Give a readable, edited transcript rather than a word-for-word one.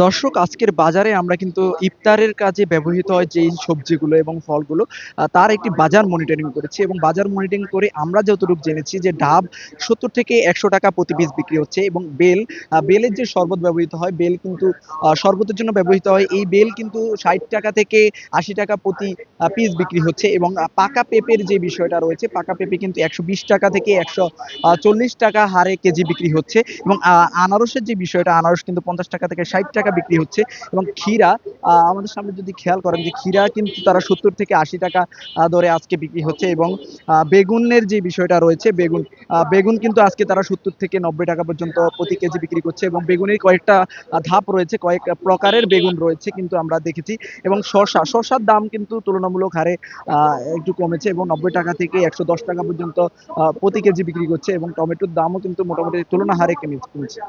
দর্শক, আজকের বাজারে আমরা কিন্তু ইফতারের কাজে ব্যবহৃত হয় যেই সবজিগুলো এবং ফলগুলো, তার একটি বাজার মনিটরিং করেছি এবং বাজার মনিটরিং করে আমরা যতটুকু জেনেছি যে ডাব ৭০ থেকে ৳১০০ প্রতি পিস বিক্রি হচ্ছে এবং বেলের যে শরবত ব্যবহৃত হয়, বেল কিন্তু শরবতের জন্য ব্যবহৃত হয়। এই বেল কিন্তু ৳৬০ থেকে ৳৮০ প্রতি পিস বিক্রি হচ্ছে এবং পাকা পেঁপের যে বিষয়টা রয়েছে, পাকা পেঁপে কিন্তু ৳১২০ থেকে ৳১৪০ হারে কেজি বিক্রি হচ্ছে এবং আনারসের যে বিষয়টা, আনারস কিন্তু ৳৫০ থেকে ৳৬০ বিক্রি হচ্ছে এবং ক্ষীরা, আমাদের সামনে যদি খেয়াল করেন যে ক্ষীরা কিন্তু তারা ৳৭০ থেকে ৳৮০ দরে আজকে বিক্রি হচ্ছে এবং বেগুনের যে বিষয়টা রয়েছে, বেগুন কিন্তু আজকে তারা ৳৭০ থেকে ৳৯০ পর্যন্ত প্রতি কেজি বিক্রি করছে এবং বেগুনের কয়েকটা ধাপ রয়েছে, কয়েক প্রকারের বেগুন রয়েছে কিন্তু আমরা দেখেছি এবং শসার দাম কিন্তু তুলনামূলক হারে আ একটু কমেছে এবং ৳৯০ থেকে ৳১১০ পর্যন্ত প্রতি কেজি বিক্রি করছে এবং টমেটোর দামও কিন্তু মোটামুটি তুলনা হারে কমেছে।